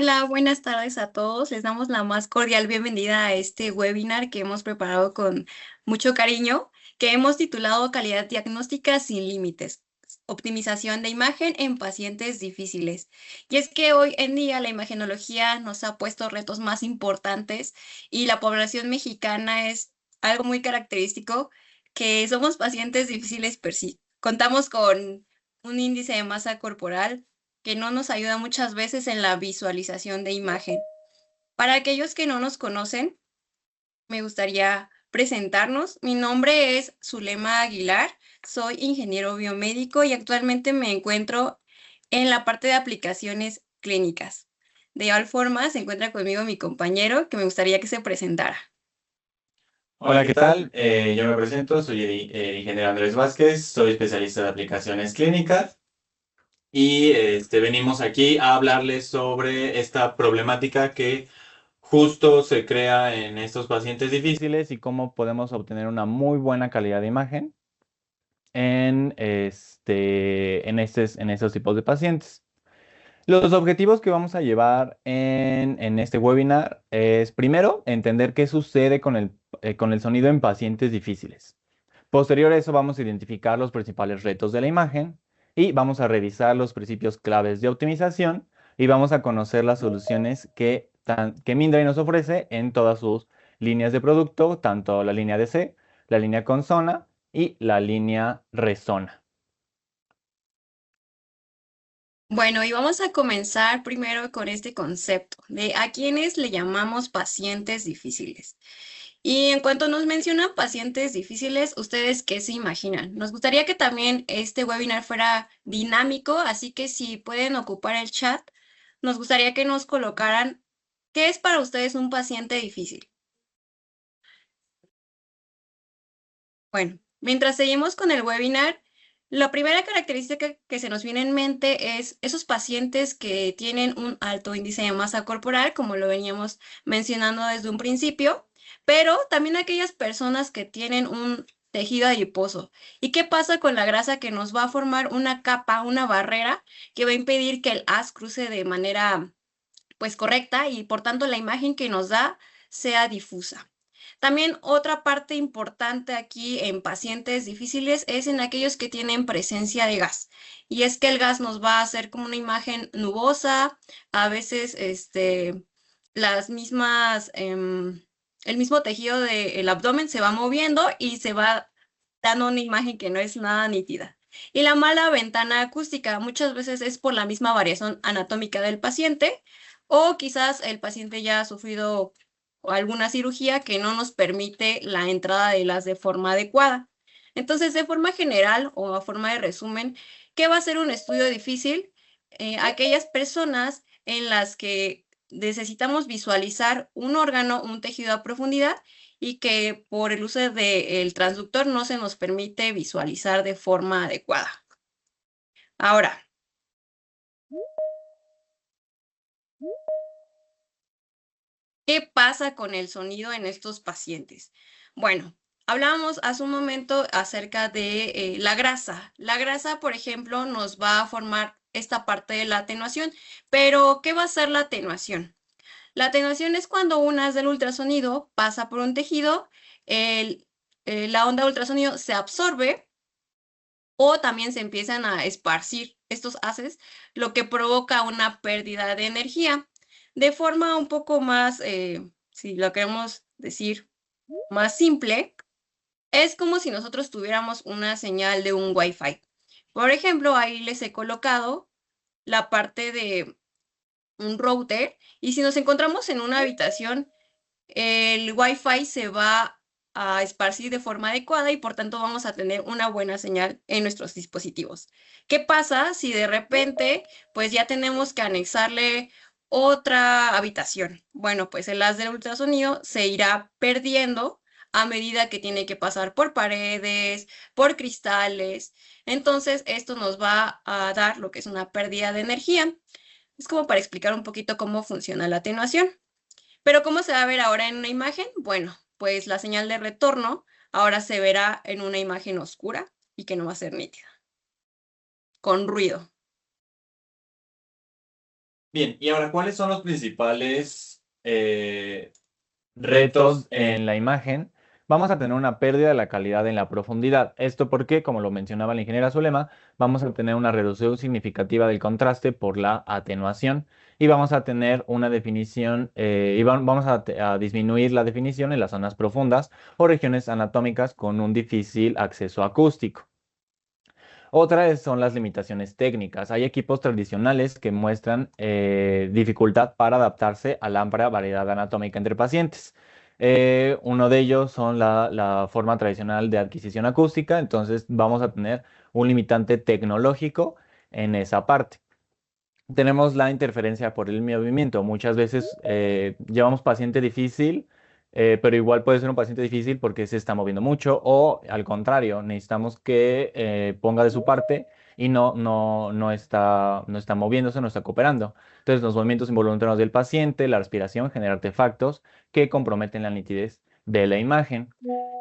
Hola, buenas tardes a todos. Les damos la más cordial bienvenida a este webinar que hemos preparado con mucho cariño, que hemos titulado Calidad diagnóstica sin límites, optimización de imagen en pacientes difíciles. Y es que hoy en día la imagenología nos ha puesto retos más importantes y la población mexicana es algo muy característico, que somos pacientes difíciles per sí. Contamos con un índice de masa corporal que no nos ayuda muchas veces en la visualización de imagen. Para aquellos que no nos conocen, me gustaría presentarnos. Mi nombre es Zulema Aguilar, soy ingeniero biomédico y actualmente me encuentro en la parte de aplicaciones clínicas. De igual forma, se encuentra conmigo mi compañero que me gustaría que se presentara. Hola, ¿qué tal? Yo me presento, soy el ingeniero Andrés Vázquez, soy especialista de aplicaciones clínicas y venimos aquí a hablarles sobre esta problemática que justo se crea en estos pacientes difíciles y cómo podemos obtener una muy buena calidad de imagen en estos tipos de pacientes. Los objetivos que vamos a llevar en este webinar es, primero, entender qué sucede con el sonido en pacientes difíciles. Posterior a eso, vamos a identificar los principales retos de la imagen y vamos a revisar los principios claves de optimización y vamos a conocer las soluciones que Mindray nos ofrece en todas sus líneas de producto, tanto la línea DC, la línea Consona y la línea Resona. Bueno, y vamos a comenzar primero con este concepto de a quiénes le llamamos pacientes difíciles. Y en cuanto nos mencionan pacientes difíciles, ¿ustedes qué se imaginan? Nos gustaría que también este webinar fuera dinámico, así que si pueden ocupar el chat, nos gustaría que nos colocaran qué es para ustedes un paciente difícil. Bueno, mientras seguimos con el webinar, la primera característica que se nos viene en mente es esos pacientes que tienen un alto índice de masa corporal, como lo veníamos mencionando desde un principio, pero también aquellas personas que tienen un tejido adiposo. ¿Y qué pasa con la grasa que nos va a formar una capa, una barrera que va a impedir que el haz cruce de manera pues correcta y por tanto la imagen que nos da sea difusa? También otra parte importante aquí en pacientes difíciles es en aquellos que tienen presencia de gas. Y es que el gas nos va a hacer como una imagen nubosa, a veces las mismas, el mismo tejido del abdomen se va moviendo y se va dando una imagen que no es nada nítida. Y la mala ventana acústica muchas veces es por la misma variación anatómica del paciente o quizás el paciente ya ha sufrido o alguna cirugía que no nos permite la entrada de las de forma adecuada. Entonces, de forma general o a forma de resumen, ¿qué va a ser un estudio difícil? Aquellas personas en las que necesitamos visualizar un órgano, un tejido a profundidad y que por el uso del transductor no se nos permite visualizar de forma adecuada. Ahora, ¿qué pasa con el sonido en estos pacientes? Bueno, hablábamos hace un momento acerca de la grasa. La grasa, por ejemplo, nos va a formar esta parte de la atenuación, pero ¿qué va a ser la atenuación? La atenuación es cuando un haz del ultrasonido pasa por un tejido, la onda de ultrasonido se absorbe o también se empiezan a esparcir estos haces, lo que provoca una pérdida de energía. De forma un poco más, si lo queremos decir más simple, es como si nosotros tuviéramos una señal de un Wi-Fi. Por ejemplo, ahí les he colocado la parte de un router y si nos encontramos en una habitación, el Wi-Fi se va a esparcir de forma adecuada y por tanto vamos a tener una buena señal en nuestros dispositivos. ¿Qué pasa si de repente pues ya tenemos que anexarle otra habitación? Bueno, pues el haz del ultrasonido se irá perdiendo a medida que tiene que pasar por paredes, por cristales. Entonces, esto nos va a dar lo que es una pérdida de energía. Es como para explicar un poquito cómo funciona la atenuación. Pero ¿cómo se va a ver ahora en una imagen? Bueno, pues la señal de retorno ahora se verá en una imagen oscura y que no va a ser nítida, con ruido. Bien, y ahora, ¿cuáles son los principales retos en la imagen? Vamos a tener una pérdida de la calidad en la profundidad. Esto porque, como lo mencionaba la ingeniera Zulema, vamos a tener una reducción significativa del contraste por la atenuación y vamos a tener una definición, vamos a disminuir la definición en las zonas profundas o regiones anatómicas con un difícil acceso acústico. Otra son las limitaciones técnicas. Hay equipos tradicionales que muestran dificultad para adaptarse a la amplia variedad anatómica entre pacientes. Uno de ellos son la forma tradicional de adquisición acústica, entonces vamos a tener un limitante tecnológico en esa parte. Tenemos la interferencia por el movimiento. Muchas veces llevamos paciente difícil, pero igual puede ser un paciente difícil porque se está moviendo mucho o al contrario, necesitamos que ponga de su parte y no está moviéndose, no está cooperando. Entonces, los movimientos involuntarios del paciente, la respiración, genera artefactos que comprometen la nitidez de la imagen.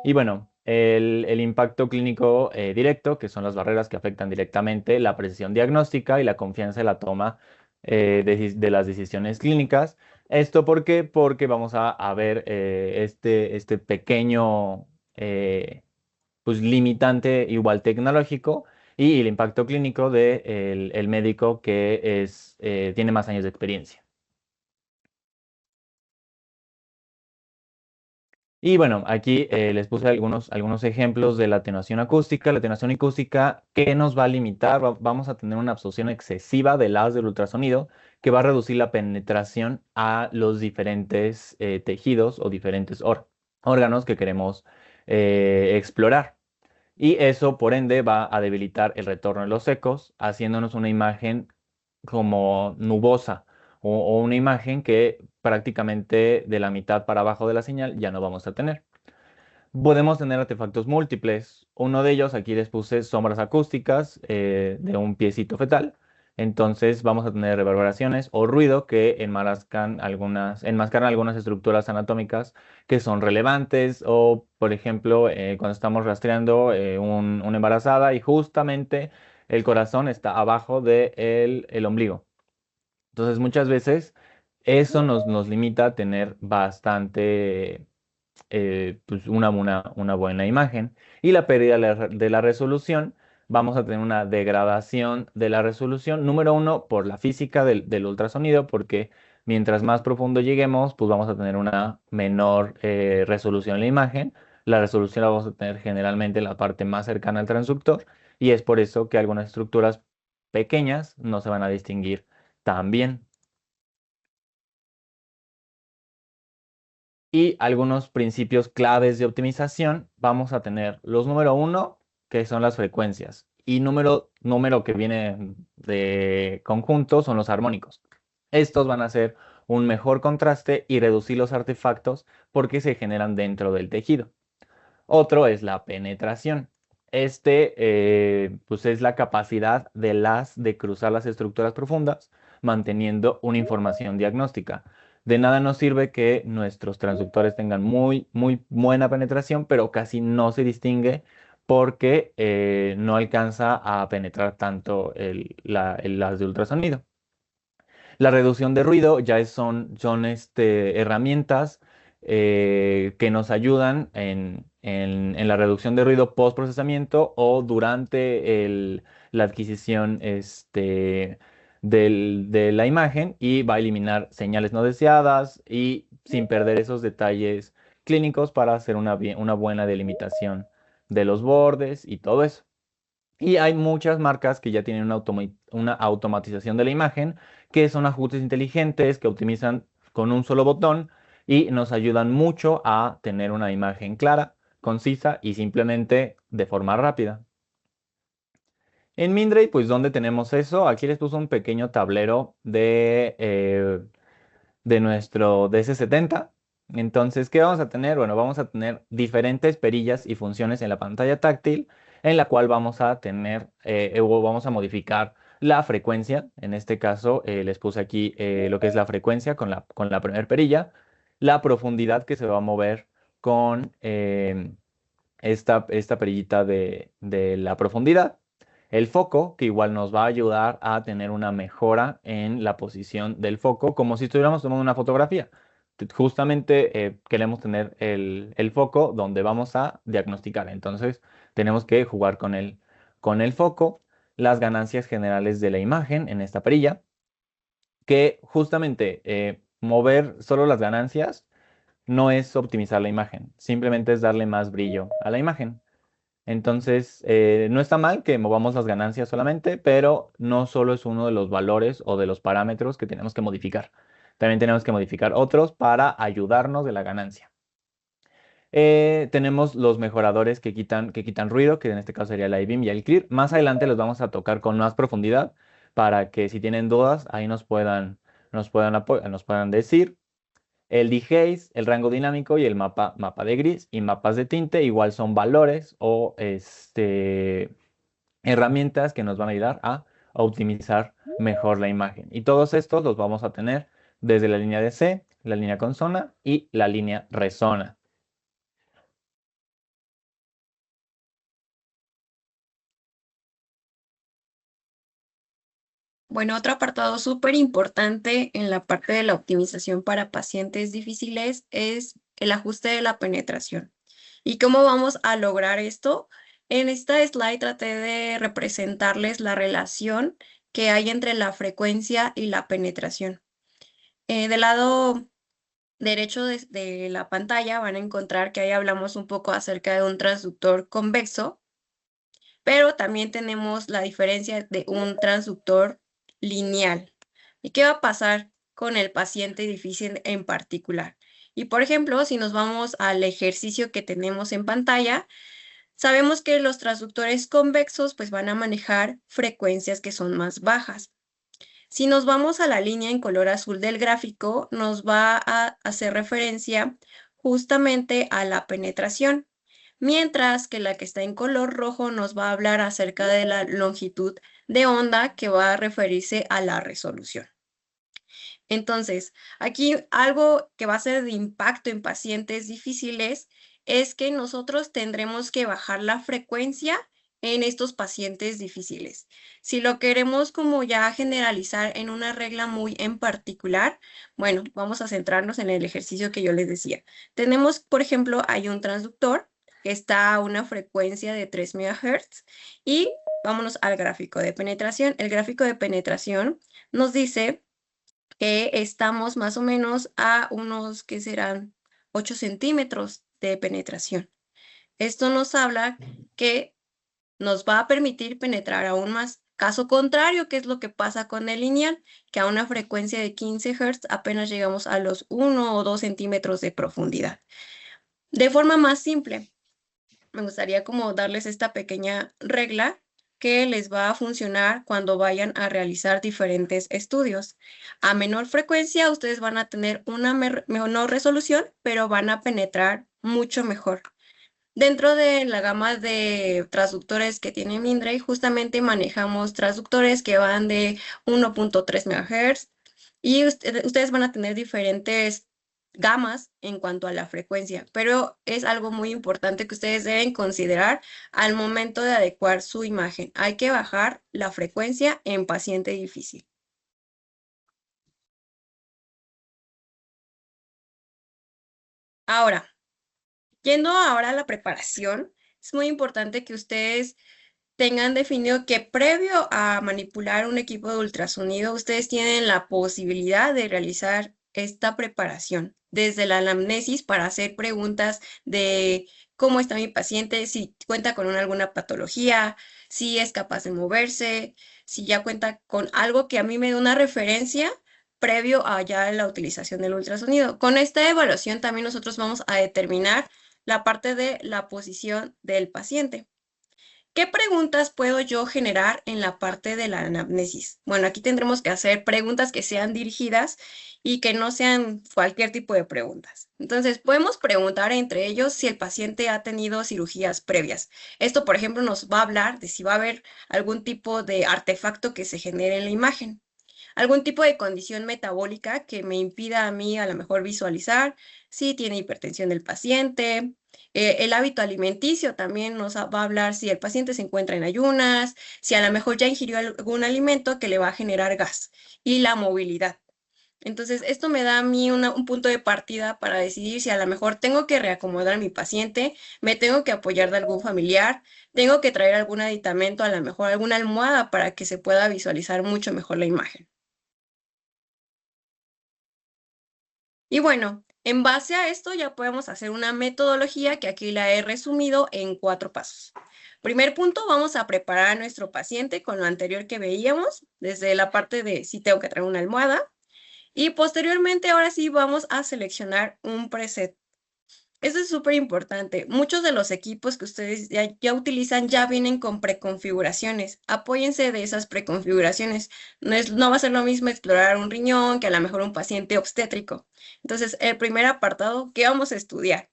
Y bueno, el impacto clínico directo, que son las barreras que afectan directamente la precisión diagnóstica y la confianza en la toma de las decisiones clínicas. ¿Esto por qué? Porque vamos a ver este pequeño pues, limitante igual tecnológico y el impacto clínico del el médico que tiene más años de experiencia. Y bueno, aquí les puse algunos ejemplos de la atenuación acústica. La atenuación acústica, ¿qué nos va a limitar? Vamos a tener una absorción excesiva del haz del ultrasonido que va a reducir la penetración a los diferentes tejidos o diferentes órganos que queremos explorar. Y eso, por ende, va a debilitar el retorno de los ecos, haciéndonos una imagen como nubosa o una imagen que prácticamente de la mitad para abajo de la señal ya no vamos a tener. Podemos tener artefactos múltiples. Uno de ellos, aquí les puse sombras acústicas de un piecito fetal. Entonces vamos a tener reverberaciones o ruido que enmascaran algunas estructuras anatómicas que son relevantes. O, por ejemplo, cuando estamos rastreando una embarazada y justamente el corazón está abajo del el ombligo. Entonces, muchas veces eso nos limita a tener bastante pues una buena imagen. Y la pérdida de la resolución, vamos a tener una degradación de la resolución, número uno, por la física del ultrasonido, porque mientras más profundo lleguemos, pues vamos a tener una menor resolución en la imagen. La resolución la vamos a tener generalmente en la parte más cercana al transductor, y es por eso que algunas estructuras pequeñas no se van a distinguir tan bien. Y algunos principios claves de optimización, vamos a tener los número uno, que son las frecuencias, y número que viene de conjunto son los armónicos. Estos van a hacer un mejor contraste y reducir los artefactos porque se generan dentro del tejido. Otro es la penetración. Pues es la capacidad de cruzar las estructuras profundas, manteniendo una información diagnóstica. De nada nos sirve que nuestros transductores tengan muy, muy buena penetración, pero casi no se distingue porque no alcanza a penetrar tanto el haz de ultrasonido. La reducción de ruido ya son herramientas que nos ayudan en la reducción de ruido post procesamiento o durante la adquisición de la imagen y va a eliminar señales no deseadas y sin perder esos detalles clínicos para hacer una buena delimitación de los bordes y todo eso. Y hay muchas marcas que ya tienen una automatización de la imagen, que son ajustes inteligentes que optimizan con un solo botón y nos ayudan mucho a tener una imagen clara, concisa y simplemente de forma rápida. En Mindray, pues, ¿dónde tenemos eso? Aquí les puse un pequeño tablero de nuestro DS70. Entonces, ¿qué vamos a tener? Bueno, vamos a tener diferentes perillas y funciones en la pantalla táctil, en la cual vamos a tener o vamos a modificar la frecuencia. En este caso, les puse aquí lo que es la frecuencia con la primera perilla, la profundidad que se va a mover con esta perillita de la profundidad el foco, que igual nos va a ayudar a tener una mejora en la posición del foco, como si estuviéramos tomando una fotografía. Justamente queremos tener el foco donde vamos a diagnosticar. Entonces, tenemos que jugar con el foco, las ganancias generales de la imagen en esta perilla, que justamente mover solo las ganancias no es optimizar la imagen, simplemente es darle más brillo a la imagen. Entonces, no está mal que movamos las ganancias solamente, pero no solo es uno de los valores o de los parámetros que tenemos que modificar. También tenemos que modificar otros para ayudarnos de la ganancia. Tenemos los mejoradores que quitan ruido, que en este caso sería el iBeam y el Clear. Más adelante los vamos a tocar con más profundidad para que si tienen dudas, ahí nos puedan decir. El dehaze, el rango dinámico y el mapa de gris y mapas de tinte igual son valores o herramientas que nos van a ayudar a optimizar mejor la imagen. Y todos estos los vamos a tener desde la línea DC, la línea consona y la línea resona. Bueno, otro apartado súper importante en la parte de la optimización para pacientes difíciles es el ajuste de la penetración. ¿Y cómo vamos a lograr esto? En esta slide traté de representarles la relación que hay entre la frecuencia y la penetración. Del lado derecho de la pantalla van a encontrar que ahí hablamos un poco acerca de un transductor convexo, pero también tenemos la diferencia de un transductor lineal. ¿Y qué va a pasar con el paciente difícil en particular? Y por ejemplo, si nos vamos al ejercicio que tenemos en pantalla, sabemos que los transductores convexos pues van a manejar frecuencias que son más bajas. Si nos vamos a la línea en color azul del gráfico, nos va a hacer referencia justamente a la penetración, mientras que la que está en color rojo nos va a hablar acerca de la longitud de onda, que va a referirse a la resolución. Entonces, aquí algo que va a ser de impacto en pacientes difíciles es que nosotros tendremos que bajar la frecuencia en estos pacientes difíciles. Si lo queremos como ya generalizar en una regla muy en particular, bueno, vamos a centrarnos en el ejercicio que yo les decía. Tenemos, por ejemplo, hay un transductor que está a una frecuencia de 3 MHz y vámonos al gráfico de penetración. El gráfico de penetración nos dice que estamos más o menos a unos que serán 8 centímetros de penetración. Esto nos habla que nos va a permitir penetrar aún más. Caso contrario, ¿qué es lo que pasa con el lineal? Que a una frecuencia de 15 Hz apenas llegamos a los 1 o 2 centímetros de profundidad. De forma más simple, me gustaría como darles esta pequeña regla que les va a funcionar cuando vayan a realizar diferentes estudios. A menor frecuencia, ustedes van a tener una menor resolución, pero van a penetrar mucho mejor. Dentro de la gama de transductores que tiene Mindray, justamente manejamos transductores que van de 1.3 MHz y ustedes van a tener diferentes gamas en cuanto a la frecuencia, pero es algo muy importante que ustedes deben considerar al momento de adecuar su imagen. Hay que bajar la frecuencia en paciente difícil. Ahora, yendo ahora a la preparación, es muy importante que ustedes tengan definido que previo a manipular un equipo de ultrasonido, ustedes tienen la posibilidad de realizar esta preparación desde la anamnesis para hacer preguntas de cómo está mi paciente, si cuenta con alguna patología, si es capaz de moverse, si ya cuenta con algo que a mí me dé una referencia previo a ya la utilización del ultrasonido. Con esta evaluación también nosotros vamos a determinar la parte de la posición del paciente. ¿Qué preguntas puedo yo generar en la parte de la anamnesis? Bueno, aquí tendremos que hacer preguntas que sean dirigidas y que no sean cualquier tipo de preguntas. Entonces, podemos preguntar entre ellos si el paciente ha tenido cirugías previas. Esto, por ejemplo, nos va a hablar de si va a haber algún tipo de artefacto que se genere en la imagen. algún tipo de condición metabólica que me impida a mí a lo mejor visualizar si tiene hipertensión el paciente. El hábito alimenticio también nos va a hablar si el paciente se encuentra en ayunas, si a lo mejor ya ingirió algún alimento que le va a generar gas y la movilidad. Entonces, esto me da a mí un punto de partida para decidir si a lo mejor tengo que reacomodar a mi paciente, me tengo que apoyar de algún familiar, tengo que traer algún aditamento, a lo mejor alguna almohada para que se pueda visualizar mucho mejor la imagen. Y bueno, en base a esto ya podemos hacer una metodología que aquí la he resumido en 4 pasos. Primer punto, vamos a preparar a nuestro paciente con lo anterior que veíamos, desde la parte de si tengo que traer una almohada. Y posteriormente, ahora sí, vamos a seleccionar un preset. Esto es súper importante. Muchos de los equipos que ustedes ya utilizan ya vienen con preconfiguraciones. Apóyense de esas preconfiguraciones. No va a ser lo mismo explorar un riñón que a lo mejor un paciente obstétrico. Entonces, el primer apartado, ¿qué vamos a estudiar?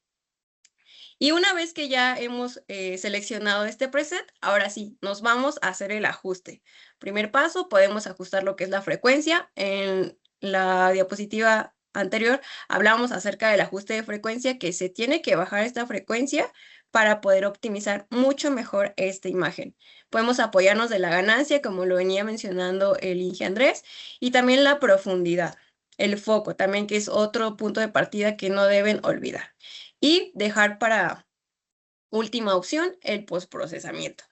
Y una vez que ya hemos seleccionado este preset, ahora sí, nos vamos a hacer el ajuste. Primer paso, podemos ajustar lo que es la frecuencia. En la diapositiva anterior hablamos acerca del ajuste de frecuencia, que se tiene que bajar esta frecuencia para poder optimizar mucho mejor esta imagen. Podemos apoyarnos de la ganancia, como lo venía mencionando el Inge Andrés, y también la profundidad, el foco también, que es otro punto de partida que no deben olvidar. Y dejar para última opción el postprocesamiento.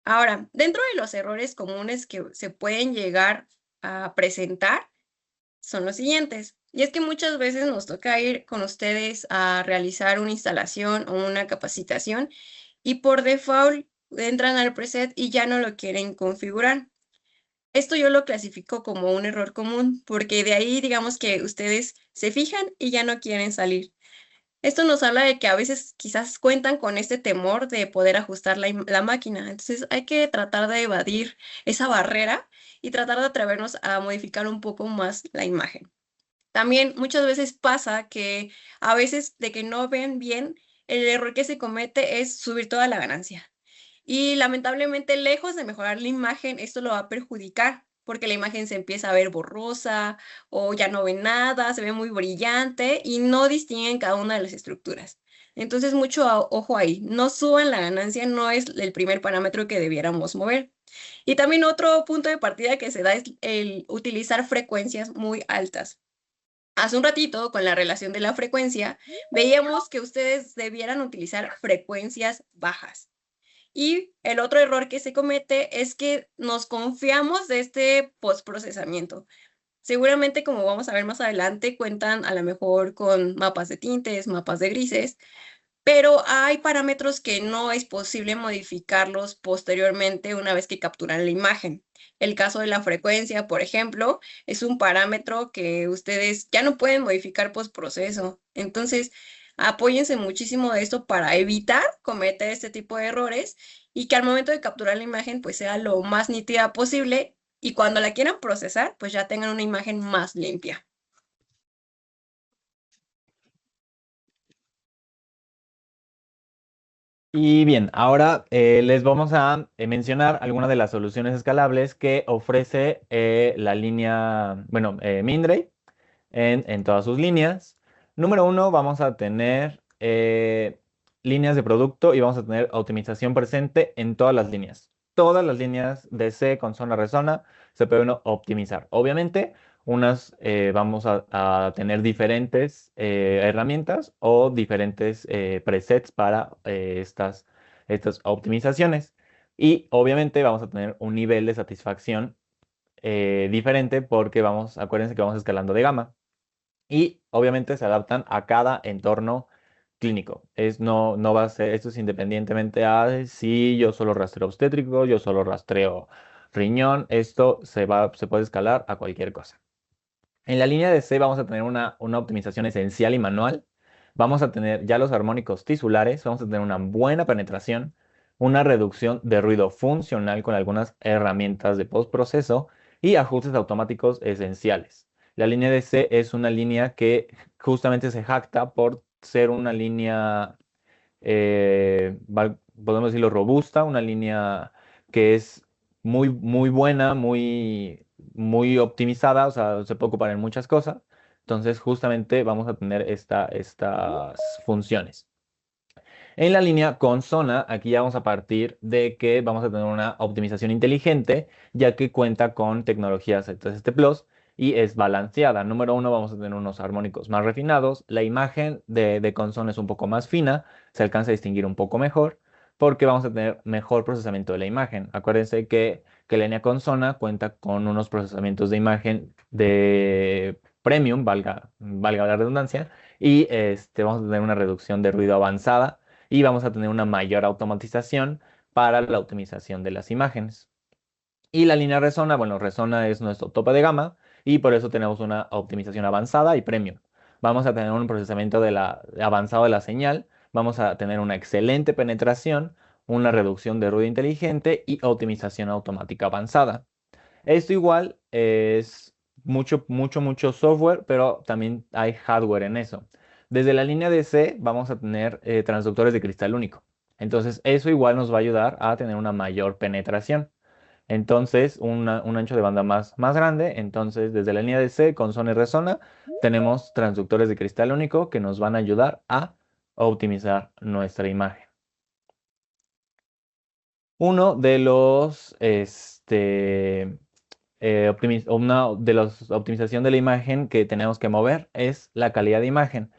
Ahora, dentro de los errores comunes que se pueden llegar a presentar son los siguientes. Y es que muchas veces nos toca ir con ustedes a realizar una instalación o una capacitación y por default entran al preset y ya no lo quieren configurar. Esto yo lo clasifico como un error común porque de ahí digamos que ustedes se fijan y ya no quieren salir. Esto nos habla de que a veces quizás cuentan con este temor de poder ajustar la máquina. Entonces hay que tratar de evadir esa barrera y tratar de atrevernos a modificar un poco más la imagen. También muchas veces pasa que a veces de que no ven bien, el error que se comete es subir toda la ganancia. Y lamentablemente, lejos de mejorar la imagen, esto lo va a perjudicar, porque la imagen se empieza a ver borrosa o ya no ve nada, se ve muy brillante y no distinguen cada una de las estructuras. Entonces, mucho ojo ahí. No suban la ganancia, no es el primer parámetro que debiéramos mover. Y también otro punto de partida que se da es el utilizar frecuencias muy altas. Hace un ratito, con la relación de la frecuencia, veíamos que ustedes debieran utilizar frecuencias bajas. Y el otro error que se comete es que nos confiamos de este postprocesamiento. Seguramente, como vamos a ver más adelante, cuentan a lo mejor con mapas de tintes, mapas de grises, pero hay parámetros que no es posible modificarlos posteriormente una vez que capturan la imagen. El caso de la frecuencia, por ejemplo, es un parámetro que ustedes ya no pueden modificar postproceso. Entonces, apóyense muchísimo de esto para evitar cometer este tipo de errores y que al momento de capturar la imagen pues sea lo más nítida posible y cuando la quieran procesar pues ya tengan una imagen más limpia. Y bien, ahora les vamos a mencionar algunas de las soluciones escalables que ofrece la línea, bueno, Mindray en todas sus líneas. Número uno, vamos a tener líneas de producto y vamos a tener optimización presente en todas las líneas. Todas las líneas de C con zona resona se pueden optimizar. Obviamente, unas vamos a tener diferentes herramientas o diferentes presets para estas optimizaciones. Y obviamente vamos a tener un nivel de satisfacción diferente porque acuérdense que vamos escalando de gama y obviamente se adaptan a cada entorno clínico. No va a ser, esto es independientemente a si yo solo rastreo obstétrico, yo solo rastreo riñón, esto se puede escalar a cualquier cosa. En la línea de C vamos a tener una optimización esencial y manual. Vamos a tener ya los armónicos tisulares, vamos a tener una buena penetración, una reducción de ruido funcional con algunas herramientas de postproceso y ajustes automáticos esenciales. La línea de C es una línea que justamente se jacta por ser una línea, podemos decirlo, robusta, una línea que es muy buena, muy optimizada, o sea, se puede ocupar en muchas cosas. Entonces, justamente vamos a tener estas funciones. En la línea con zona, aquí ya vamos a partir de que vamos a tener una optimización inteligente, ya que cuenta con tecnologías ZST Plus y es balanceada. Número uno, vamos a tener unos armónicos más refinados. La imagen de consona es un poco más fina, se alcanza a distinguir un poco mejor, porque vamos a tener mejor procesamiento de la imagen. Acuérdense que la línea con zona cuenta con unos procesamientos de imagen de premium, valga la redundancia, y vamos a tener una reducción de ruido avanzada y vamos a tener una mayor automatización para la optimización de las imágenes. Y la línea Resona, bueno, Resona es nuestro tope de gama y por eso tenemos una optimización avanzada y premium. Vamos a tener un procesamiento avanzado de la señal, vamos a tener una excelente penetración, una reducción de ruido inteligente y optimización automática avanzada. Esto igual es mucho software, pero también hay hardware en eso. Desde la línea de C vamos a tener transductores de cristal único. Entonces, eso igual nos va a ayudar a tener una mayor penetración. Entonces, un ancho de banda más grande. Entonces, desde la línea de C con Sony Resona, tenemos transductores de cristal único que nos van a ayudar a optimizar nuestra imagen. Uno de los una de las optimización de la imagen que tenemos que mover es la calidad de imagen.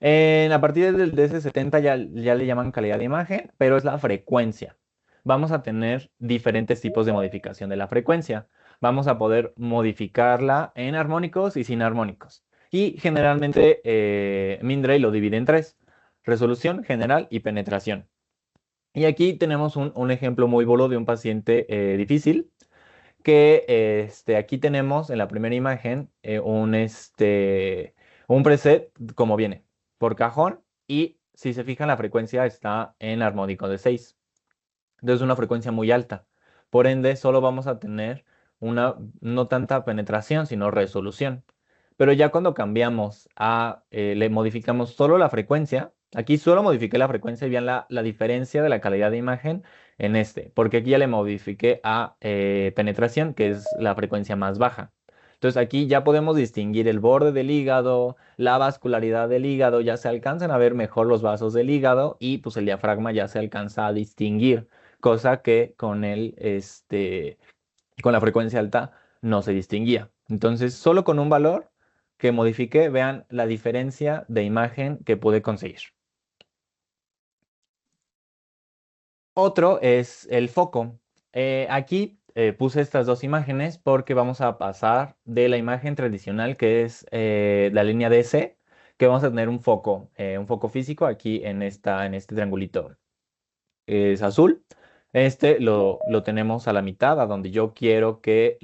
A partir del DS70 ya le llaman calidad de imagen, pero es la frecuencia. Vamos a tener diferentes tipos de modificación de la frecuencia. Vamos a poder modificarla en armónicos y sin armónicos. Y generalmente Mindray lo divide en tres: resolución, general y penetración. Y aquí tenemos un ejemplo muy bolo de un paciente difícil que aquí tenemos en la primera imagen un preset como viene por cajón y si se fijan la frecuencia está en armónico de 6. Entonces es una frecuencia muy alta. Por ende, solo vamos a tener no tanta penetración, sino resolución. Pero ya cuando cambiamos le modificamos solo la frecuencia, aquí solo modifiqué la frecuencia y vean la diferencia de la calidad de imagen en porque aquí ya le modifiqué a penetración, que es la frecuencia más baja. Entonces aquí ya podemos distinguir el borde del hígado, la vascularidad del hígado, ya se alcanzan a ver mejor los vasos del hígado y pues el diafragma ya se alcanza a distinguir, cosa que con la frecuencia alta no se distinguía. Entonces, solo con un valor que modifique, vean la diferencia de imagen que pude conseguir. Otro es el foco. Aquí puse estas dos imágenes porque vamos a pasar de la imagen tradicional que es la línea DC, que vamos a tener un foco físico aquí en este triangulito es azul. Lo tenemos a la mitad, a donde yo quiero que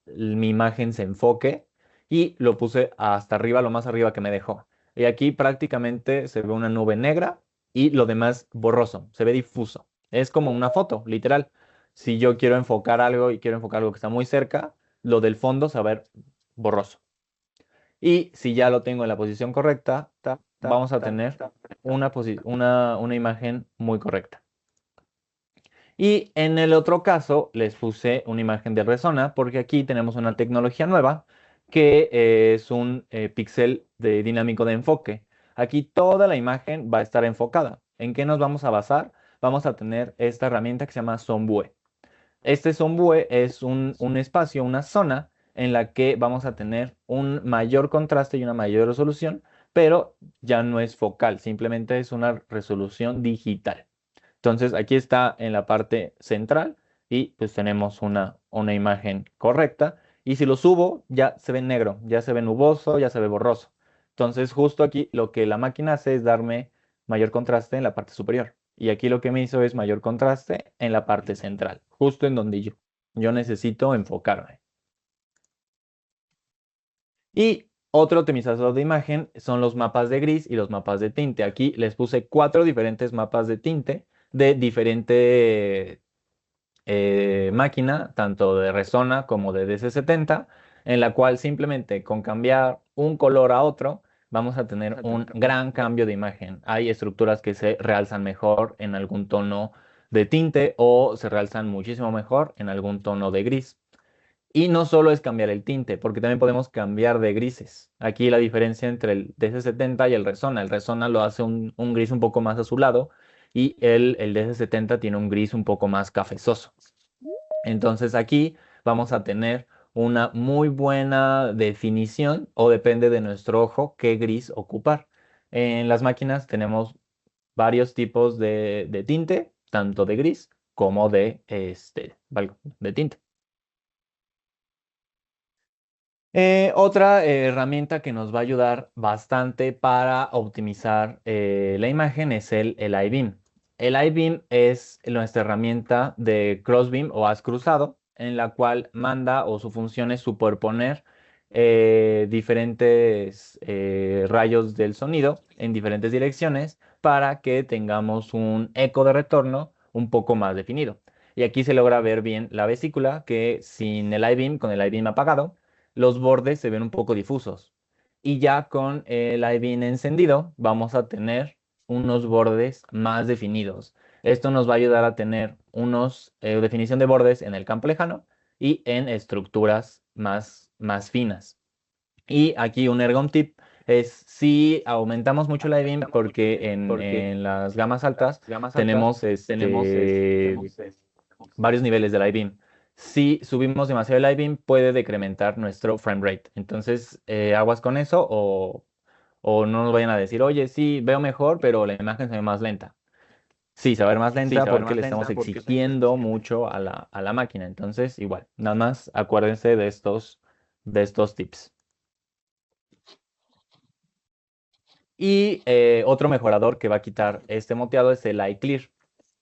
mi imagen se enfoque y lo puse hasta arriba, lo más arriba que me dejó. Y aquí prácticamente se ve una nube negra y lo demás borroso, se ve difuso. Es como una foto, literal. Si yo quiero enfocar algo y quiero enfocar algo que está muy cerca, lo del fondo se va a ver borroso. Y si ya lo tengo en la posición correcta, vamos a tener una imagen muy correcta. Y en el otro caso les puse una imagen de Resona porque aquí tenemos una tecnología nueva que es un píxel dinámico de enfoque. Aquí toda la imagen va a estar enfocada. ¿En qué nos vamos a basar? Vamos a tener esta herramienta que se llama Zombue. Este Zombue es un espacio, una zona en la que vamos a tener un mayor contraste y una mayor resolución, pero ya no es focal, simplemente es una resolución digital. Entonces aquí está en la parte central y pues tenemos una imagen correcta. Y si lo subo, ya se ve negro, ya se ve nuboso, ya se ve borroso. Entonces justo aquí lo que la máquina hace es darme mayor contraste en la parte superior. Y aquí lo que me hizo es mayor contraste en la parte central, justo en donde yo necesito enfocarme. Y otro optimizador de imagen son los mapas de gris y los mapas de tinte. Aquí les puse 4 diferentes mapas de tinte de diferente máquina, tanto de Resona como de DC70, en la cual simplemente con cambiar un color a otro vamos a tener un gran cambio de imagen. Hay estructuras que se realzan mejor en algún tono de tinte o se realzan muchísimo mejor en algún tono de gris. Y no solo es cambiar el tinte, porque también podemos cambiar de grises. Aquí la diferencia entre el DC70 y el Resona. El Resona lo hace un gris un poco más azulado y el DC70 tiene un gris un poco más cafezoso. Entonces aquí vamos a tener una muy buena definición o depende de nuestro ojo qué gris ocupar. En las máquinas tenemos varios tipos de tinte, tanto de gris como de tinte. Otra herramienta que nos va a ayudar bastante para optimizar la imagen es el iBeam. El iBeam es nuestra herramienta de crossbeam o haz cruzado, en la cual manda o su función es superponer diferentes rayos del sonido en diferentes direcciones para que tengamos un eco de retorno un poco más definido. Y aquí se logra ver bien la vesícula que sin el iBeam, con el iBeam apagado, los bordes se ven un poco difusos. Y ya con el iBeam encendido vamos a tener unos bordes más definidos. Esto nos va a ayudar a tener unos definición de bordes en el campo lejano y en estructuras más finas. Y aquí un ergon tip es si aumentamos mucho el iBeam porque en las gamas altas tenemos varios niveles del iBeam. Si subimos demasiado el iBeam, puede decrementar nuestro frame rate. Entonces, aguas con eso o no nos vayan a decir, oye, sí, veo mejor, pero la imagen se ve más lenta. Sí, se va a ver más lenta porque le estamos exigiendo mucho a la máquina. Entonces, igual, nada más acuérdense de estos tips. Y otro mejorador que va a quitar este moteado es el iClear.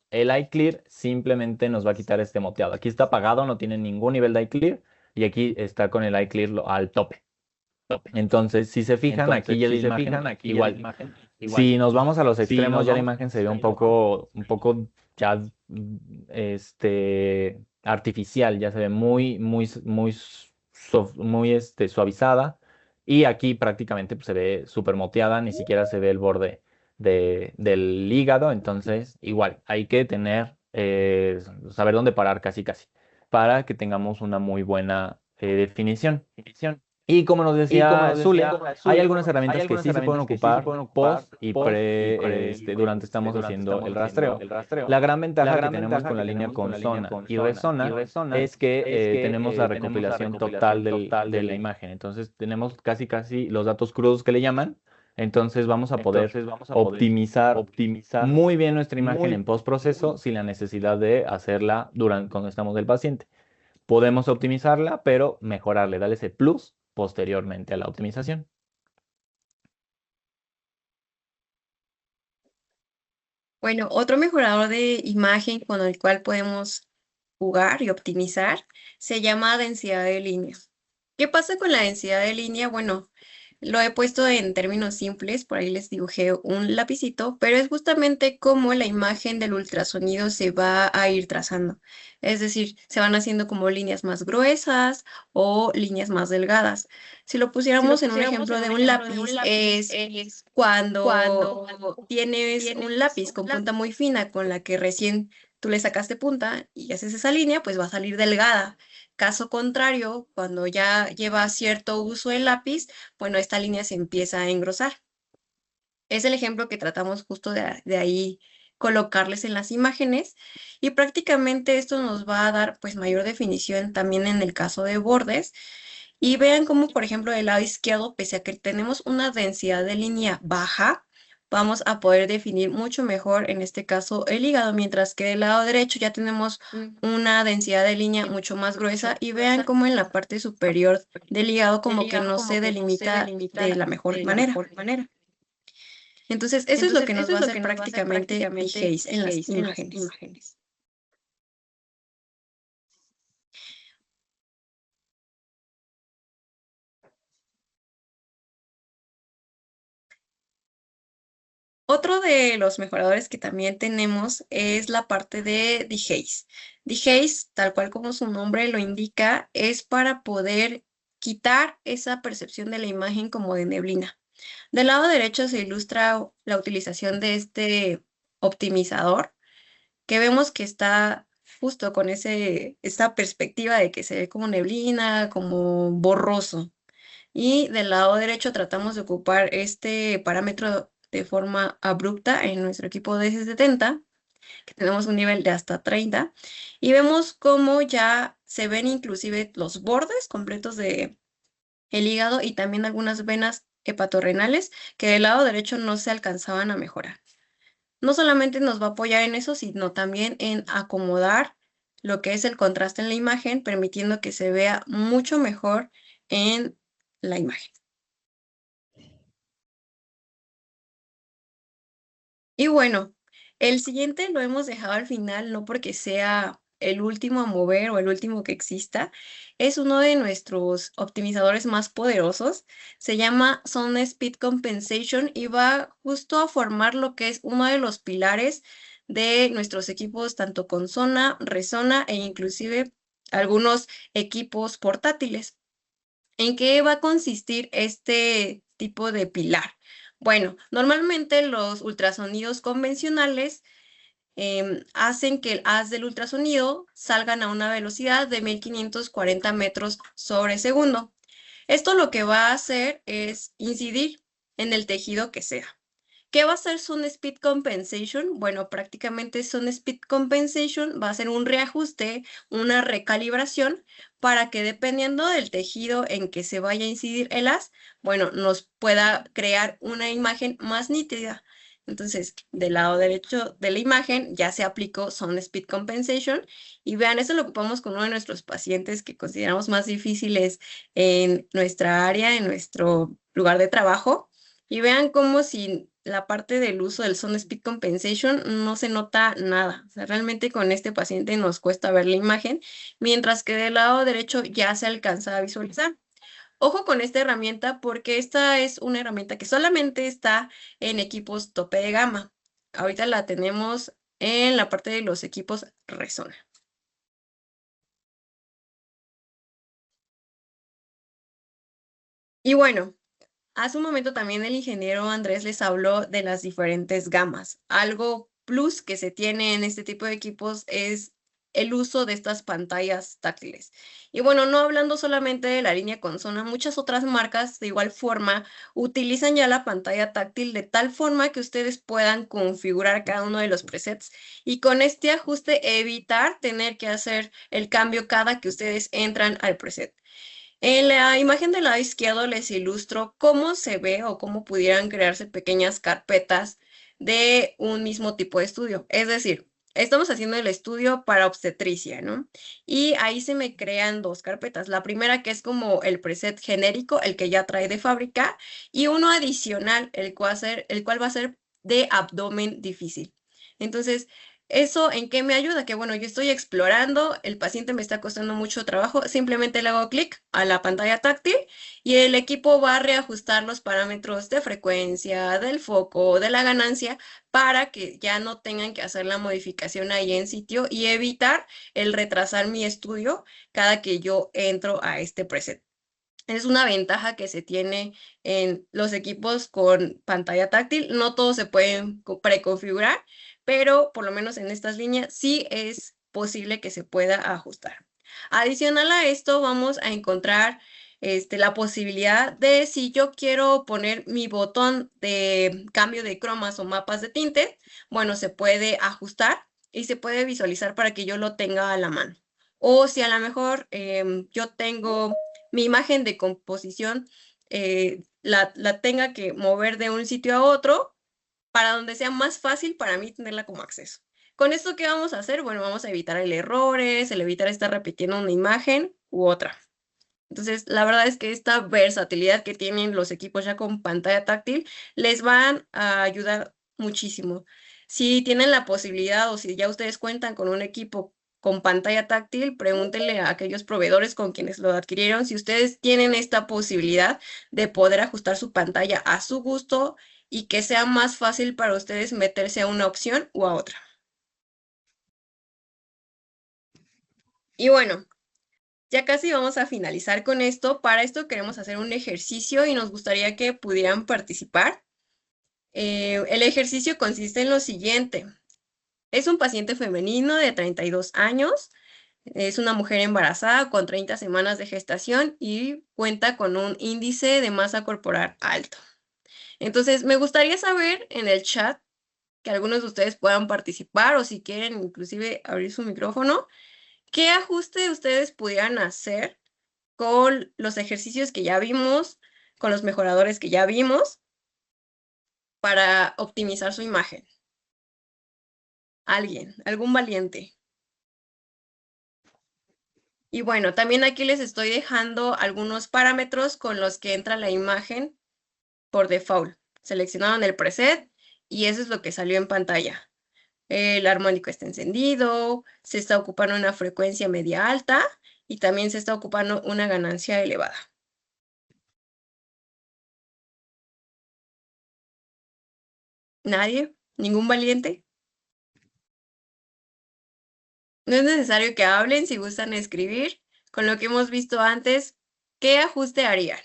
El iClear simplemente nos va a quitar este moteado. Aquí está apagado, no tiene ningún nivel de iClear y aquí está con el iClear al tope. Entonces, si se fijan, aquí ya la imagen igual. Si nos vamos a los extremos, ya la imagen se ve un poco ya artificial, ya se ve muy suavizada. Y aquí prácticamente pues, se ve súper moteada, ni siquiera se ve el borde del hígado. Entonces, igual, hay que saber dónde parar casi casi, para que tengamos una muy buena definición. Y como nos decía Zule, hay algunas herramientas que sí se pueden ocupar post y durante estamos haciendo el rastreo. La gran ventaja que tenemos con la línea Consona y Resona es que tenemos la recopilación total de la imagen. Entonces tenemos casi casi los datos crudos que le llaman. Entonces vamos a poder optimizar muy bien nuestra imagen en postproceso sin la necesidad de hacerla cuando estamos del paciente. Podemos optimizarla, pero mejorarle, darle ese plus posteriormente a la optimización. Bueno, otro mejorador de imagen con el cual podemos jugar y optimizar se llama densidad de línea. ¿Qué pasa con la densidad de línea? Bueno, lo he puesto en términos simples, por ahí les dibujé un lapicito, pero es justamente cómo la imagen del ultrasonido se va a ir trazando. Es decir, se van haciendo como líneas más gruesas o líneas más delgadas. Si lo pusiéramos en un ejemplo de un lápiz, es cuando tienes un lápiz con punta muy fina con la que recién tú le sacaste punta y haces esa línea, pues va a salir delgada. Caso contrario, cuando ya lleva cierto uso el lápiz, bueno, esta línea se empieza a engrosar. Es el ejemplo que tratamos justo de ahí colocarles en las imágenes y prácticamente esto nos va a dar pues mayor definición también en el caso de bordes. Y vean cómo, por ejemplo, del lado izquierdo, pese a que tenemos una densidad de línea baja, vamos a poder definir mucho mejor, en este caso, el hígado, mientras que del lado derecho ya tenemos una densidad de línea mucho más gruesa y vean cómo en la parte superior del hígado como que no se delimita de la mejor manera. Entonces, eso es lo que nos va a hacer prácticamente DJs en las imágenes. Otro de los mejoradores que también tenemos es la parte de dehaze. Dehaze, tal cual como su nombre lo indica, es para poder quitar esa percepción de la imagen como de neblina. Del lado derecho se ilustra la utilización de este optimizador que vemos que está justo con esta perspectiva de que se ve como neblina, como borroso. Y del lado derecho tratamos de ocupar este parámetro de forma abrupta en nuestro equipo de S70, que tenemos un nivel de hasta 30, y vemos cómo ya se ven inclusive los bordes completos de el hígado y también algunas venas hepatorrenales que del lado derecho no se alcanzaban a mejorar. No solamente nos va a apoyar en eso, sino también en acomodar lo que es el contraste en la imagen, permitiendo que se vea mucho mejor en la imagen. Y bueno, el siguiente lo hemos dejado al final, no porque sea el último a mover o el último que exista, es uno de nuestros optimizadores más poderosos. Se llama Zone Speed Compensation y va justo a formar lo que es uno de los pilares de nuestros equipos, tanto con zona, resona e inclusive algunos equipos portátiles. ¿En qué va a consistir este tipo de pilar? Bueno, normalmente los ultrasonidos convencionales hacen que el haz del ultrasonido salgan a una velocidad de 1540 metros sobre segundo. Esto lo que va a hacer es incidir en el tejido que sea. ¿Qué va a hacer Sun Speed Compensation? Bueno, prácticamente Sun Speed Compensation va a ser un reajuste, una recalibración para que dependiendo del tejido en que se vaya a incidir el haz, bueno, nos pueda crear una imagen más nítida. Entonces, del lado derecho de la imagen ya se aplicó Sun Speed Compensation y vean, eso lo ocupamos con uno de nuestros pacientes que consideramos más difíciles en nuestra área, en nuestro lugar de trabajo. Y vean cómo si la parte del uso del Sun Speed Compensation no se nota nada. O sea, realmente con este paciente nos cuesta ver la imagen, mientras que del lado derecho ya se alcanza a visualizar. Ojo con esta herramienta porque esta es una herramienta que solamente está en equipos tope de gama. Ahorita la tenemos en la parte de los equipos Resona. Y bueno, hace un momento también el ingeniero Andrés les habló de las diferentes gamas. Algo plus que se tiene en este tipo de equipos es el uso de estas pantallas táctiles. Y bueno, no hablando solamente de la línea Consona, muchas otras marcas de igual forma utilizan ya la pantalla táctil de tal forma que ustedes puedan configurar cada uno de los presets y con este ajuste evitar tener que hacer el cambio cada que ustedes entran al preset. En la imagen del lado izquierdo les ilustro cómo se ve o cómo pudieran crearse pequeñas carpetas de un mismo tipo de estudio. Es decir, estamos haciendo el estudio para obstetricia, ¿no? Y ahí se me crean dos carpetas. La primera que es como el preset genérico, el que ya trae de fábrica, y uno adicional, el cual va a ser de abdomen difícil. Entonces, ¿eso en qué me ayuda? Que bueno, yo estoy explorando, el paciente me está costando mucho trabajo, simplemente le hago clic a la pantalla táctil y el equipo va a reajustar los parámetros de frecuencia, del foco, de la ganancia, para que ya no tengan que hacer la modificación ahí en sitio y evitar el retrasar mi estudio cada que yo entro a este preset. Es una ventaja que se tiene en los equipos con pantalla táctil. No todos se pueden preconfigurar, pero por lo menos en estas líneas sí es posible que se pueda ajustar. Adicional a esto, vamos a encontrar la posibilidad de si yo quiero poner mi botón de cambio de cromas o mapas de tinte, bueno, se puede ajustar y se puede visualizar para que yo lo tenga a la mano. O si a lo mejor yo tengo mi imagen de composición, la tenga que mover de un sitio a otro para donde sea más fácil para mí tenerla como acceso. ¿Con esto qué vamos a hacer? Bueno, vamos a evitar el errores, el evitar estar repitiendo una imagen u otra. Entonces, la verdad es que esta versatilidad que tienen los equipos ya con pantalla táctil les van a ayudar muchísimo. Si tienen la posibilidad o si ya ustedes cuentan con un equipo con pantalla táctil, pregúntenle a aquellos proveedores con quienes lo adquirieron si ustedes tienen esta posibilidad de poder ajustar su pantalla a su gusto y que sea más fácil para ustedes meterse a una opción u a otra. Y bueno, ya casi vamos a finalizar con esto. Para esto queremos hacer un ejercicio y nos gustaría que pudieran participar. El ejercicio consiste en lo siguiente. Es un paciente femenino de 32 años. Es una mujer embarazada con 30 semanas de gestación y cuenta con un índice de masa corporal alto. Entonces, me gustaría saber en el chat que algunos de ustedes puedan participar o si quieren inclusive abrir su micrófono, ¿qué ajuste ustedes pudieran hacer con los ejercicios que ya vimos, con los mejoradores que ya vimos, para optimizar su imagen? Alguien, algún valiente. Y bueno, también aquí les estoy dejando algunos parámetros con los que entra la imagen por default. Seleccionaron el preset y eso es lo que salió en pantalla. El armónico está encendido, se está ocupando una frecuencia media alta y también se está ocupando una ganancia elevada. ¿Nadie? ¿Ningún valiente? No es necesario que hablen si gustan escribir. Con lo que hemos visto antes, ¿qué ajuste harían?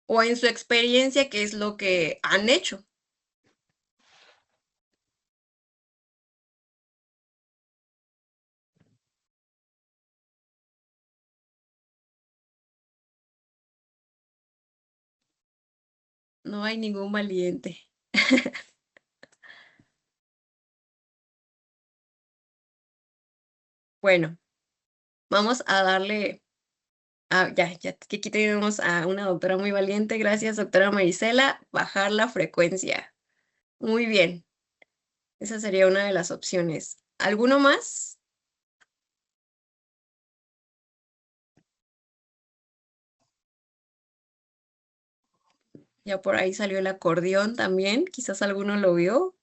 O en su experiencia, ¿qué es lo que han hecho? No hay ningún valiente. Bueno, vamos a darle... ya, que aquí tenemos a una doctora muy valiente. Gracias, doctora Marisela. Bajar la frecuencia. Muy bien. Esa sería una de las opciones. ¿Alguno más? Ya por ahí salió el acordeón también. Quizás alguno lo vio.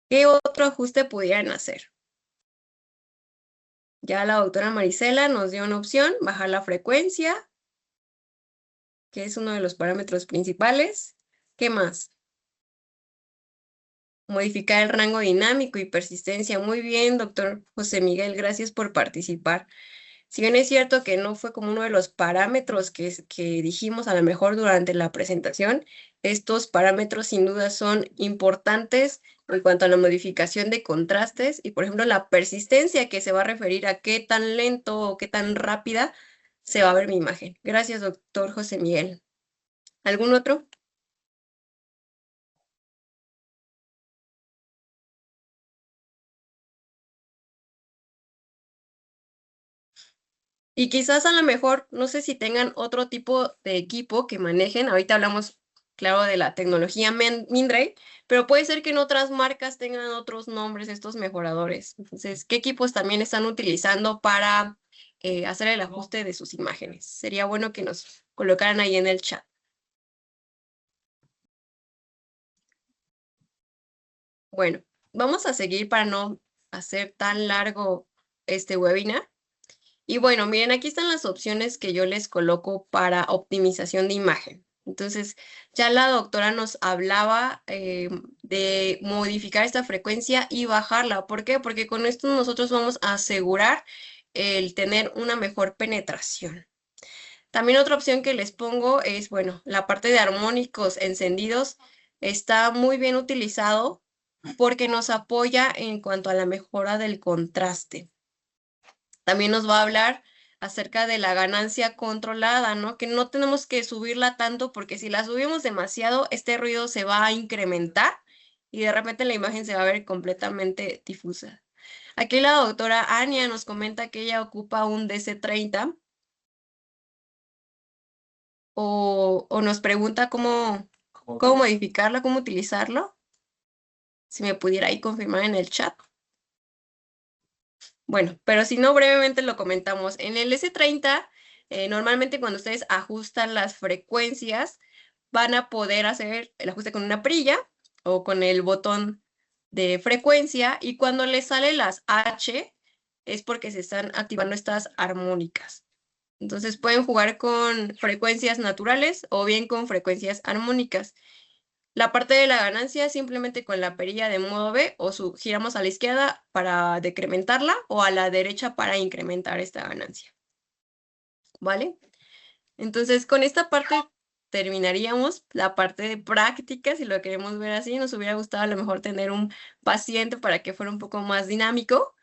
¿Qué otro ajuste pudieran hacer? Ya la doctora Marisela nos dio una opción, bajar la frecuencia, que es uno de los parámetros principales. ¿Qué más? Modificar el rango dinámico y persistencia. Muy bien, doctor José Miguel, gracias por participar. Si bien es cierto que no fue como uno de los parámetros que dijimos a lo mejor durante la presentación, estos parámetros sin duda son importantes en cuanto a la modificación de contrastes y, por ejemplo, la persistencia que se va a referir a qué tan lento o qué tan rápida se va a ver mi imagen. Gracias, doctor José Miguel. ¿Algún otro? Y quizás a lo mejor, no sé si tengan otro tipo de equipo que manejen. Ahorita hablamos, claro, de la tecnología Mindray, pero puede ser que en otras marcas tengan otros nombres estos mejoradores. Entonces, ¿qué equipos también están utilizando para hacer el ajuste de sus imágenes? Sería bueno que nos colocaran ahí en el chat. Bueno, vamos a seguir para no hacer tan largo este webinar. Y bueno, miren, aquí están las opciones que yo les coloco para optimización de imagen. Entonces, ya la doctora nos hablaba de modificar esta frecuencia y bajarla. ¿Por qué? Porque con esto nosotros vamos a asegurar el tener una mejor penetración. También otra opción que les pongo es, bueno, la parte de armónicos encendidos está muy bien utilizado porque nos apoya en cuanto a la mejora del contraste. También nos va a hablar acerca de la ganancia controlada, ¿no? Que no tenemos que subirla tanto porque si la subimos demasiado, este ruido se va a incrementar y de repente la imagen se va a ver completamente difusa. Aquí la doctora Ania nos comenta que ella ocupa un DC30 o nos pregunta cómo modificarlo, cómo utilizarlo. Si me pudiera ahí confirmar en el chat. Bueno, pero si no, brevemente lo comentamos. En el S30, normalmente cuando ustedes ajustan las frecuencias, van a poder hacer el ajuste con una perilla o con el botón de frecuencia y cuando les sale las H es porque se están activando estas armónicas. Entonces pueden jugar con frecuencias naturales o bien con frecuencias armónicas. La parte de la ganancia simplemente con la perilla de modo B o giramos a la izquierda para decrementarla o a la derecha para incrementar esta ganancia. ¿Vale? Entonces, con esta parte terminaríamos la parte de práctica, si lo queremos ver así. Nos hubiera gustado a lo mejor tener un paciente para que fuera un poco más dinámico,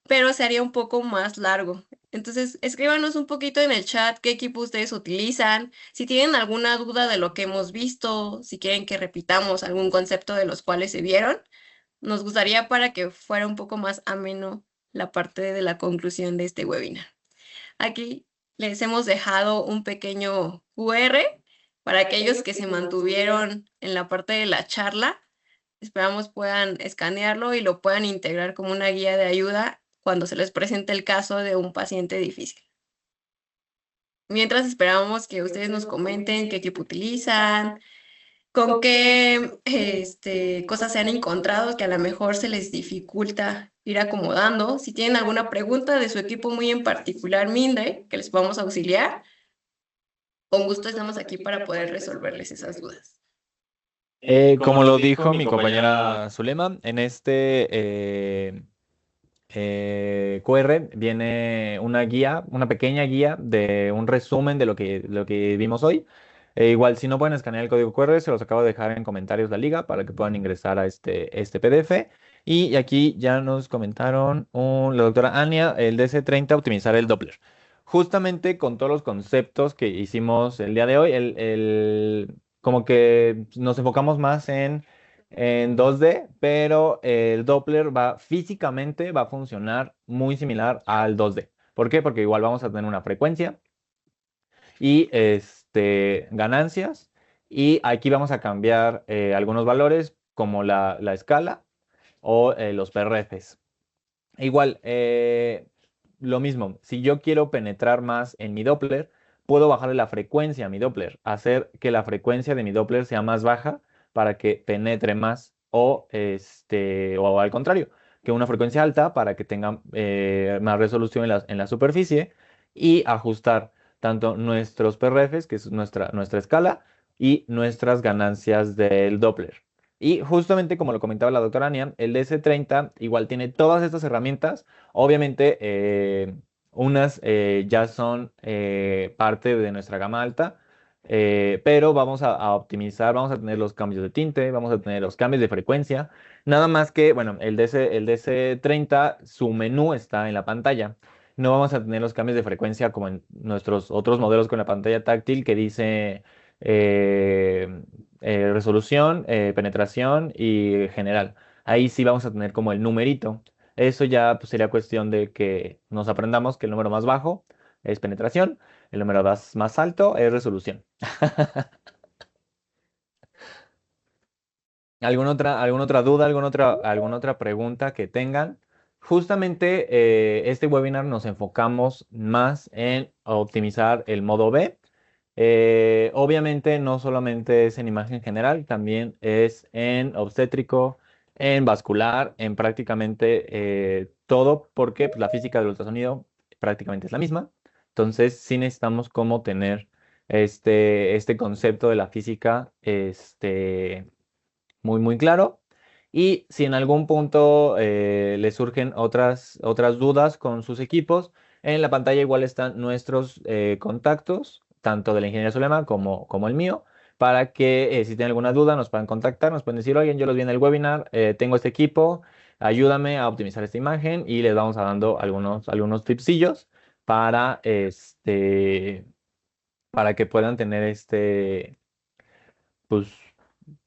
pero se haría un poco más largo. Entonces, escríbanos un poquito en el chat qué equipo ustedes utilizan, si tienen alguna duda de lo que hemos visto, si quieren que repitamos algún concepto de los cuales se vieron. Nos gustaría para que fuera un poco más ameno la parte de la conclusión de este webinar. Aquí les hemos dejado un pequeño QR para aquellos que se mantuvieron en la parte de la charla. Esperamos puedan escanearlo y lo puedan integrar como una guía de ayuda cuando se les presente el caso de un paciente difícil. Mientras esperamos que ustedes nos comenten qué equipo utilizan, con qué cosas se han encontrado que a lo mejor se les dificulta ir acomodando. Si tienen alguna pregunta de su equipo muy en particular, Minde, que les podamos auxiliar, con gusto estamos aquí para poder resolverles esas dudas. Como lo dijo mi compañera Zulema, en este QR viene una guía, una pequeña guía de un resumen de lo que vimos hoy. Igual, si no pueden escanear el código QR, se los acabo de dejar en comentarios la liga para que puedan ingresar a este PDF. Y aquí ya nos comentaron la doctora Ania, el DC30, optimizar el Doppler. Justamente con todos los conceptos que hicimos el día de hoy, como que nos enfocamos más en 2D, pero el Doppler físicamente va a funcionar muy similar al 2D. ¿Por qué? Porque igual vamos a tener una frecuencia y ganancias, y aquí vamos a cambiar algunos valores como la escala o los PRFs. Igual, lo mismo, si yo quiero penetrar más en mi Doppler, puedo bajarle la frecuencia a mi Doppler, hacer que la frecuencia de mi Doppler sea más baja para que penetre más, o al contrario, que una frecuencia alta para que tenga más resolución en la superficie, y ajustar tanto nuestros PRFs, que es nuestra escala, y nuestras ganancias del Doppler. Y justamente como lo comentaba la doctora Ania, el DS30 igual tiene todas estas herramientas. Obviamente, unas ya son parte de nuestra gama alta, pero vamos a optimizar, vamos a tener los cambios de tinte, vamos a tener los cambios de frecuencia. Nada más que, bueno, el DC30, su menú está en la pantalla. No vamos a tener los cambios de frecuencia como en nuestros otros modelos con la pantalla táctil que dice eh, resolución, penetración y general. Ahí sí vamos a tener como el numerito. Eso ya pues, sería cuestión de que nos aprendamos que el número más bajo es penetración, el número más alto es resolución. ¿Alguna otra duda, alguna otra pregunta que tengan? Justamente este webinar nos enfocamos más en optimizar el modo B. Obviamente no solamente es en imagen general, también es en obstétrico, en vascular, en prácticamente todo, porque pues, la física del ultrasonido prácticamente es la misma. Entonces sí necesitamos como tener este concepto de la física muy claro. Y si en algún punto les surgen otras dudas con sus equipos, en la pantalla igual están nuestros contactos, tanto de la ingeniería Zulema como el mío, para que si tienen alguna duda nos puedan contactar, nos pueden decir, oye, yo los vi en el webinar, tengo este equipo, ayúdame a optimizar esta imagen, y les vamos a dando algunos tipsillos para, para que puedan tener pues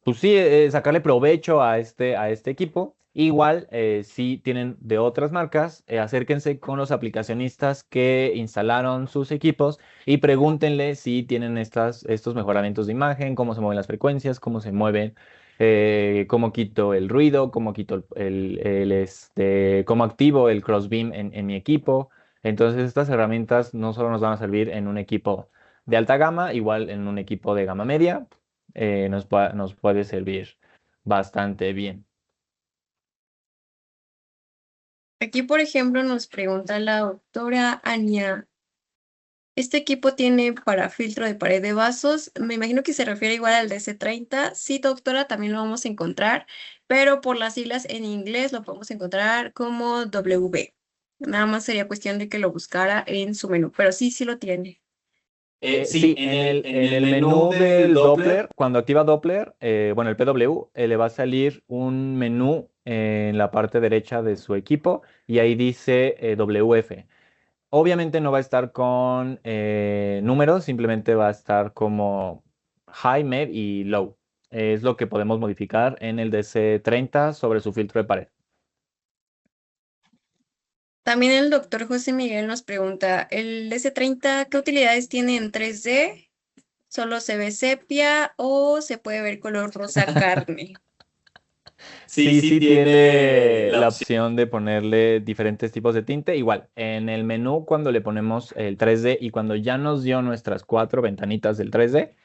pues sí, sacarle provecho a este equipo. Igual, si tienen de otras marcas, acérquense con los aplicacionistas que instalaron sus equipos y pregúntenle si tienen estos mejoramientos de imagen, cómo se mueven las frecuencias, cómo se mueven, cómo quito el ruido, cómo quito cómo activo el crossbeam en mi equipo. Entonces, estas herramientas no solo nos van a servir en un equipo de alta gama, igual en un equipo de gama media nos puede servir bastante bien. Aquí, por ejemplo, nos pregunta la doctora Ania, ¿este equipo tiene para filtro de pared de vasos? Me imagino que se refiere igual al DC30. Sí, doctora, también lo vamos a encontrar, pero por las siglas en inglés lo podemos encontrar como WB. Nada más sería cuestión de que lo buscara en su menú, pero sí, sí lo tiene. Sí, en el menú del Doppler, cuando activa Doppler, bueno, el PW, le va a salir un menú en la parte derecha de su equipo y ahí dice WF. Obviamente no va a estar con números, simplemente va a estar como high, med y low. Es lo que podemos modificar en el DC30 sobre su filtro de pared. También el doctor José Miguel nos pregunta, ¿el S30 qué utilidades tiene en 3D? ¿Solo se ve sepia o se puede ver color rosa carne? Sí, sí tiene la opción de ponerle diferentes tipos de tinte. Igual, en el menú cuando le ponemos el 3D y cuando ya nos dio nuestras 4 ventanitas del 3D,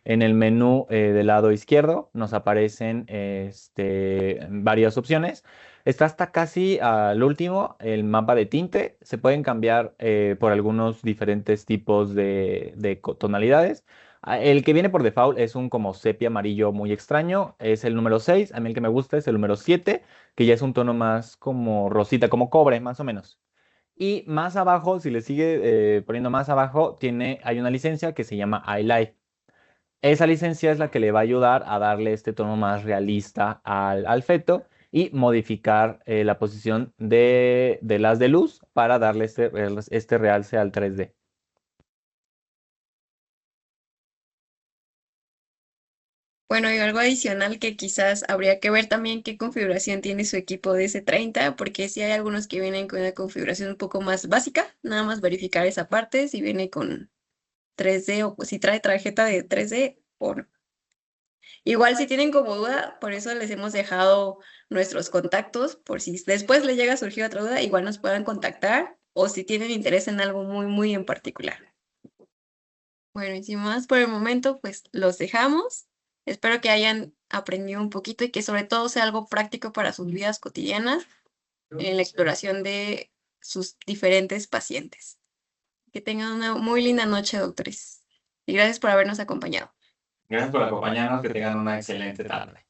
en el menú del lado izquierdo nos aparecen varias opciones. Está hasta casi al último el mapa de tinte. Se pueden cambiar por algunos diferentes tipos de tonalidades. El que viene por default es un como sepia amarillo muy extraño. Es el número 6. A mí el que me gusta es el número 7, que ya es un tono más como rosita, como cobre, más o menos. Y más abajo, si le sigue poniendo más abajo, hay una licencia que se llama iLife. Esa licencia es la que le va a ayudar a darle este tono más realista al feto y modificar la posición de las de luz para darle este realce al 3D. Bueno, y algo adicional que quizás habría que ver también qué configuración tiene su equipo de S30, porque si hay algunos que vienen con una configuración un poco más básica, nada más verificar esa parte, si viene con 3D o si trae tarjeta de 3D o no. Igual si tienen como duda, por eso les hemos dejado nuestros contactos, por si después les llega a surgir otra duda, igual nos puedan contactar o si tienen interés en algo muy, muy en particular. Bueno, y sin más por el momento, pues los dejamos. Espero que hayan aprendido un poquito y que sobre todo sea algo práctico para sus vidas cotidianas en la exploración de sus diferentes pacientes. Que tengan una muy linda noche, doctores. Y gracias por habernos acompañado. Gracias por acompañarnos, que tengan una excelente tarde.